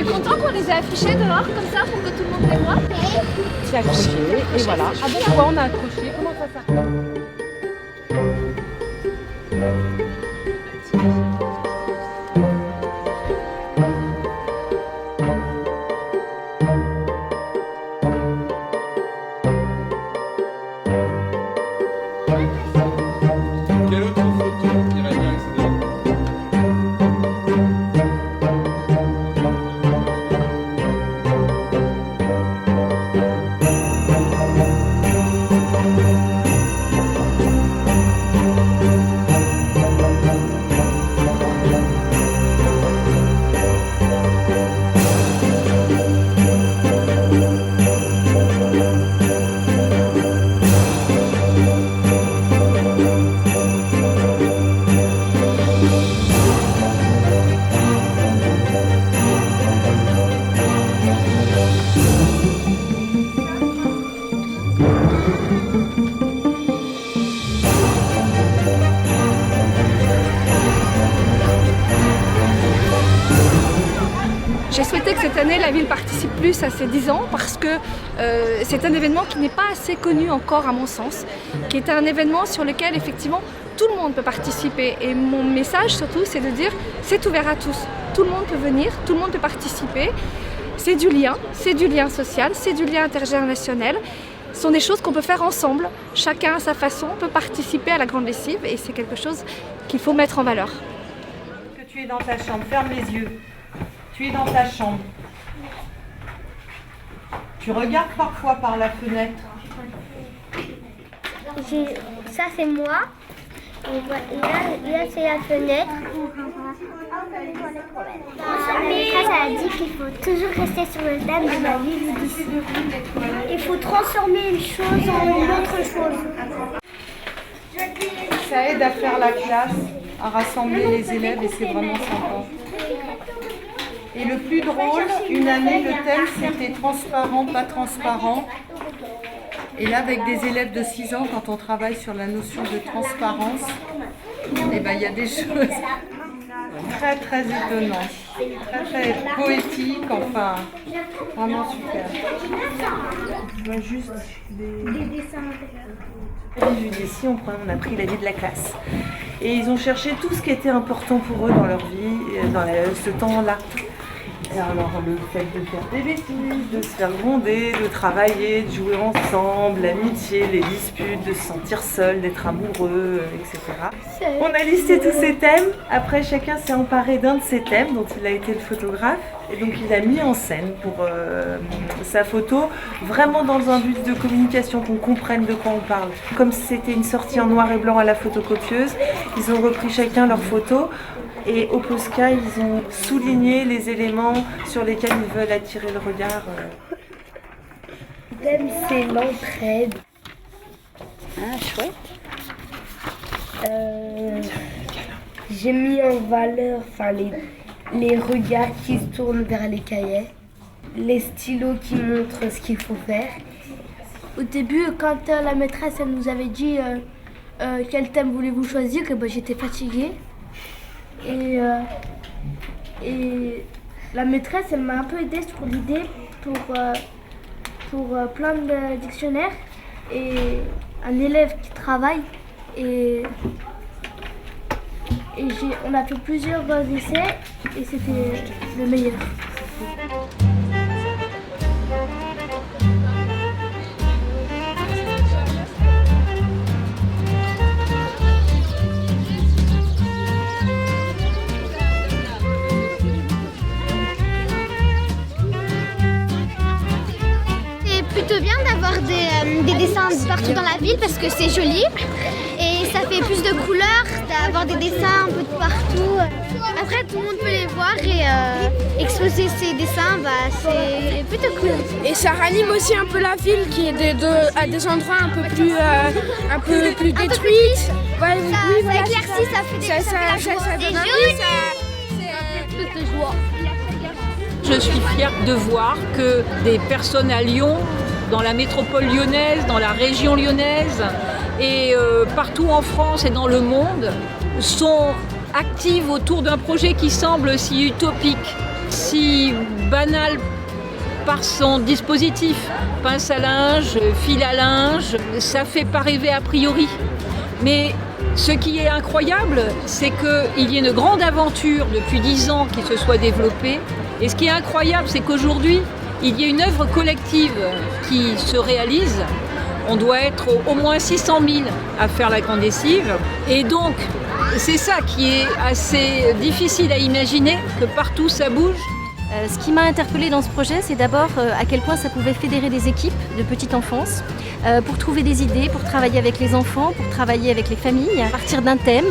T'es content qu'on les ait affichés dehors comme ça pour que tout le monde les voit? C'est accroché et voilà. Ah bon, pourquoi on a accroché? Comment ça s'appelle? Quelle autre photo irait bien avec cette J'ai souhaité que cette année la ville participe plus à ses 10 ans parce que c'est un événement qui n'est pas assez connu encore à mon sens, qui est un événement sur lequel effectivement tout le monde peut participer et mon message surtout c'est de dire c'est ouvert à tous, tout le monde peut venir, tout le monde peut participer, c'est du lien social, c'est du lien intergénérationnel. Ce sont des choses qu'on peut faire ensemble, chacun à sa façon peut participer à la grande lessive et c'est quelque chose qu'il faut mettre en valeur. Que tu es dans ta chambre, ferme les yeux. Tu es dans ta chambre. Tu regardes parfois par la fenêtre. Ça c'est moi. Et là c'est la fenêtre. La maîtresse a dit qu'il faut toujours rester sur le thème de la ville d'ici. Il faut transformer une chose en une autre chose. Ça aide à faire la classe, à rassembler les élèves et c'est vraiment sympa. Et le plus drôle, une année, le thème c'était transparent, pas transparent. Et là, avec des élèves de 6 ans, quand on travaille sur la notion de transparence, eh ben, il y a des choses très très étonnantes, très très poétiques, enfin, vraiment super. Je vois juste des dessins. Ici, on a pris la vie de la classe. Et ils ont cherché tout ce qui était important pour eux dans leur vie, dans ce temps-là. Alors le fait de faire des bêtises, de se faire gronder, de travailler, de jouer ensemble, l'amitié, les disputes, de se sentir seul, d'être amoureux, etc. On a listé tous ces thèmes. Après, chacun s'est emparé d'un de ces thèmes dont il a été le photographe. Et donc il a mis en scène pour sa photo, vraiment dans un but de communication, qu'on comprenne de quoi on parle. Comme c'était une sortie en noir et blanc à la photocopieuse, ils ont repris chacun leur photo. Et au Posca, ils ont souligné les éléments sur lesquels ils veulent attirer le regard. Le thème, c'est l'entraide. Ah, chouette. J'ai mis en valeur les regards qui se tournent vers les cahiers, les stylos qui montrent ce qu'il faut faire. Au début, quand la maîtresse elle nous avait dit quel thème voulez-vous choisir, j'étais fatiguée. Et la maîtresse, elle m'a un peu aidée sur l'idée pour plein de dictionnaires et un élève qui travaille. Et on a fait plusieurs essais et c'était le meilleur. Plutôt bien d'avoir des dessins partout dans la ville parce que c'est joli et ça fait plus de couleurs, d'avoir des dessins un peu de partout. Après tout le monde peut les voir et exposer ses dessins, c'est plutôt cool. Et ça ranime aussi un peu la ville qui est à des endroits un peu plus détruits. Ouais, ça éclaircit, ça fait ça donne envie, c'est plus de joie. Je suis fière de voir que des personnes à Lyon, dans la métropole lyonnaise, dans la région lyonnaise et partout en France et dans le monde, sont actives autour d'un projet qui semble si utopique. si banal par son dispositif. Pince à linge, fil à linge, ça fait pas rêver a priori. Mais ce qui est incroyable, c'est qu'il y ait une grande aventure depuis 10 ans qui se soit développée. Et ce qui est incroyable, c'est qu'aujourd'hui, il y a une œuvre collective qui se réalise. On doit être au moins 600 000 à faire la grande lessive. Et donc, c'est ça qui est assez difficile à imaginer, que partout ça bouge. Ce qui m'a interpellée dans ce projet, c'est d'abord à quel point ça pouvait fédérer des équipes de petite enfance pour trouver des idées, pour travailler avec les enfants, pour travailler avec les familles, à partir d'un thème,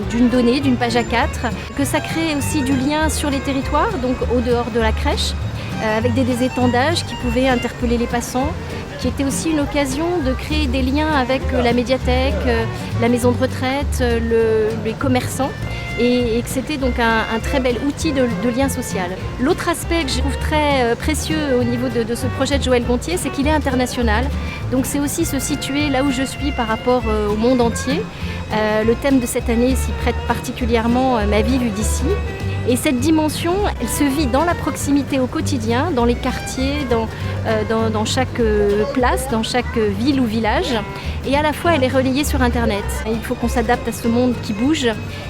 d'une donnée, d'une page A4, que ça crée aussi du lien sur les territoires, donc au dehors de la crèche, avec des étendages qui pouvaient interpeller les passants, qui était aussi une occasion de créer des liens avec la médiathèque, la maison de retraite, les commerçants, et que c'était donc un très bel outil de lien social. L'autre aspect que je trouve très précieux au niveau de ce projet de Joël Gontier, c'est qu'il est international. Donc c'est aussi se situer là où je suis par rapport au monde entier. Le thème de cette année s'y prête particulièrement, ma ville d'ici. Et cette dimension, elle se vit dans la proximité au quotidien, dans les quartiers, dans chaque place, dans chaque ville ou village. Et à la fois, elle est relayée sur Internet. Il faut qu'on s'adapte à ce monde qui bouge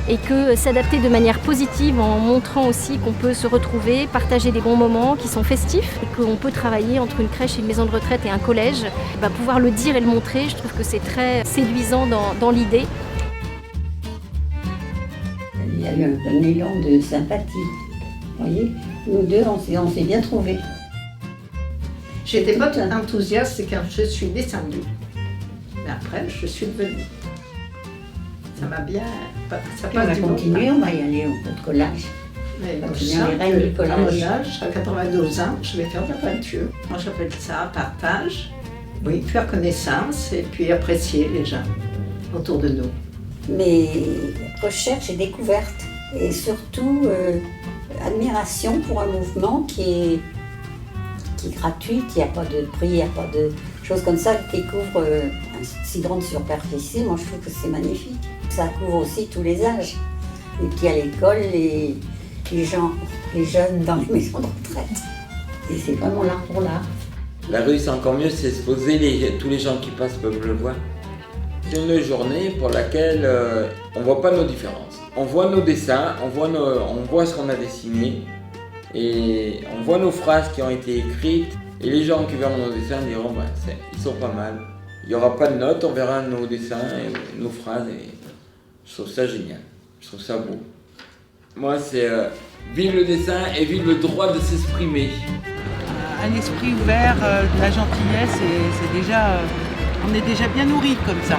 et que s'adapter de manière positive en montrant aussi qu'on peut se retrouver, partager des bons moments qui sont festifs et qu'on peut travailler entre une crèche, une maison de retraite et un collège. Pouvoir le dire et le montrer, je trouve que c'est très séduisant dans l'idée. Il y a eu un élan de sympathie. Vous voyez, nous deux, on s'est bien trouvés. J'étais pas enthousiaste quand je suis descendue. Mais après, je suis devenue. Ça m'a bien... Ça on va continuer, on va y aller au pot de collage. Mais à mon âge, à 92 ans, je vais faire de la peinture. Moi, j'appelle ça partage. Oui, faire connaissance et puis apprécier les gens autour de nous. Mais recherche et découverte, et surtout admiration pour un mouvement qui est gratuit, il n'y a pas de prix, il n'y a pas de choses comme ça qui couvrent une si grande superficie. Moi je trouve que c'est magnifique. Ça couvre aussi tous les âges, les petits à l'école, les jeunes dans les maisons de retraite. Et c'est vraiment l'art pour l'art. La rue c'est encore mieux, c'est exposer, tous les gens qui passent peuvent le voir. C'est une journée pour laquelle on ne voit pas nos différences. On voit nos dessins, on voit ce qu'on a dessiné et on voit nos phrases qui ont été écrites. Et les gens qui verront nos dessins diront ils sont pas mal. Il n'y aura pas de notes, on verra nos dessins et nos phrases et je trouve ça génial, je trouve ça beau. Moi c'est vive le dessin et vive le droit de s'exprimer. Un esprit ouvert, la gentillesse, c'est déjà... On est déjà bien nourris comme ça.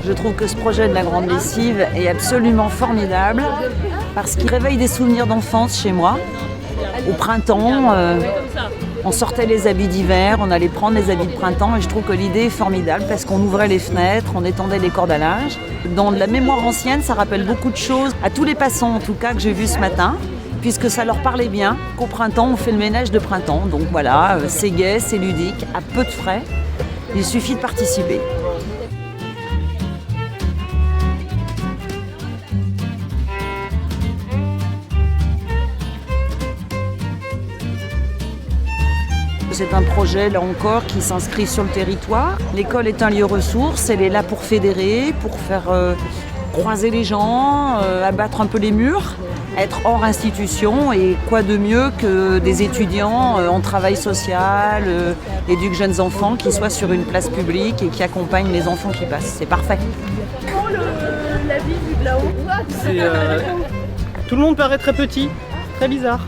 Je trouve que ce projet de la grande lessive est absolument formidable parce qu'il réveille des souvenirs d'enfance chez moi. Au printemps, on sortait les habits d'hiver, on allait prendre les habits de printemps et je trouve que l'idée est formidable parce qu'on ouvrait les fenêtres, on étendait les cordes à linge. Dans de la mémoire ancienne, ça rappelle beaucoup de choses à tous les passants en tout cas que j'ai vus ce matin, puisque ça leur parlait bien qu'au printemps on fait le ménage de printemps. Donc voilà, c'est gai, c'est ludique, à peu de frais. Il suffit de participer. C'est un projet, là encore, qui s'inscrit sur le territoire. L'école est un lieu ressource, elle est là pour fédérer, pour faire croiser les gens, abattre un peu les murs, être hors institution. Et quoi de mieux que des étudiants en travail social, éduquent jeunes enfants qui soient sur une place publique et qui accompagnent les enfants qui passent. C'est parfait. La vie vue de là-haut. Tout le monde paraît très petit, très bizarre.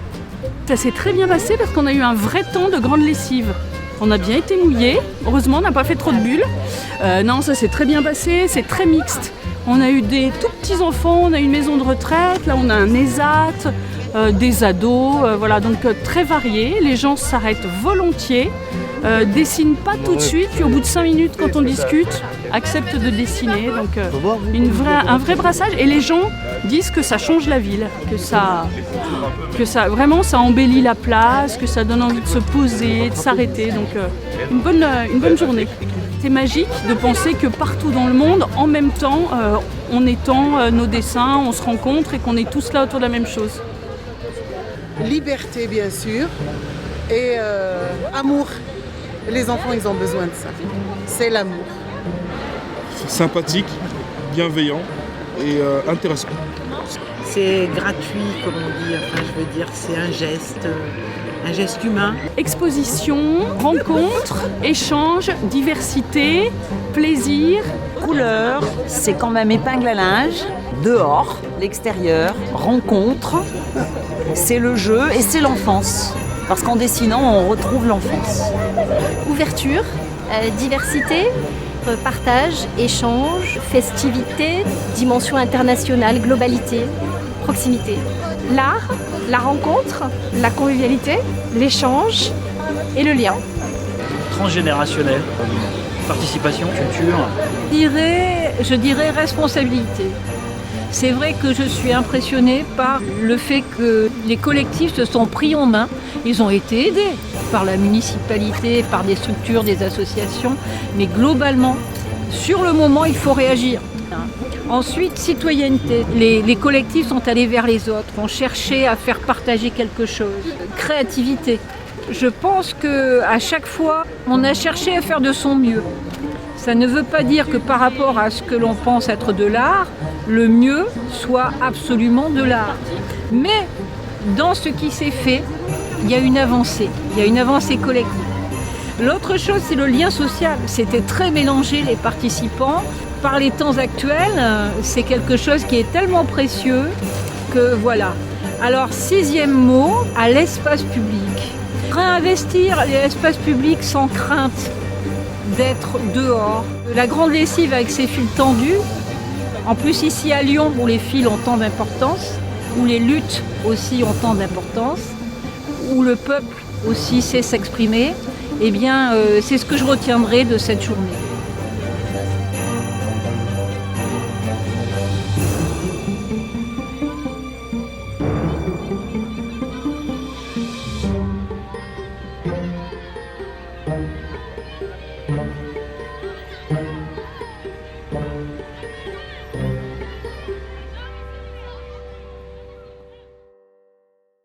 Ça s'est très bien passé parce qu'on a eu un vrai temps de grande lessive. On a bien été mouillés, heureusement on n'a pas fait trop de bulles. Non, ça s'est très bien passé, c'est très mixte. On a eu des tout petits enfants, on a une maison de retraite, là on a un ESAT, des ados, voilà, donc très varié. Les gens s'arrêtent volontiers, dessinent pas tout de suite, puis au bout de 5 minutes quand on discute, acceptent de dessiner. Donc un vrai brassage et les gens disent que ça change la ville, que ça vraiment ça embellit la place, que ça donne envie de se poser, de s'arrêter. Donc une bonne journée. C'est magique de penser que partout dans le monde, en même temps, on étend nos dessins, on se rencontre et qu'on est tous là autour de la même chose. liberté bien sûr, et amour. Les enfants, ils ont besoin de ça. C'est l'amour. Sympathique, bienveillant et intéressant. C'est gratuit, comme on dit, enfin je veux dire, c'est un geste humain. Exposition, rencontre, échange, diversité, plaisir, couleur, c'est quand même épingle à linge, dehors, l'extérieur, rencontre, c'est le jeu et c'est l'enfance. Parce qu'en dessinant, on retrouve l'enfance. Ouverture, diversité, partage, échange, festivité, dimension internationale, globalité, proximité. L'art, la rencontre, la convivialité, l'échange et le lien. Transgénérationnel, participation, culture. Je dirais responsabilité. C'est vrai que je suis impressionnée par le fait que les collectifs se sont pris en main. Ils ont été aidés par la municipalité, par des structures, des associations, mais globalement, sur le moment, il faut réagir. Ensuite, citoyenneté. Les collectifs sont allés vers les autres, ont cherché à faire partager quelque chose. Créativité. Je pense qu'à chaque fois, on a cherché à faire de son mieux. Ça ne veut pas dire que par rapport à ce que l'on pense être de l'art, le mieux soit absolument de l'art. Mais dans ce qui s'est fait, il y a une avancée collective. L'autre chose, c'est le lien social. C'était très mélangé, les participants. Par les temps actuels, c'est quelque chose qui est tellement précieux que voilà. Alors, 6e mot, à l'espace public. Réinvestir l'espace public sans crainte d'être dehors. La grande lessive avec ses fils tendus. En plus, ici à Lyon, où les fils ont tant d'importance, où les luttes aussi ont tant d'importance, où le peuple aussi sait s'exprimer, eh bien, c'est ce que je retiendrai de cette journée.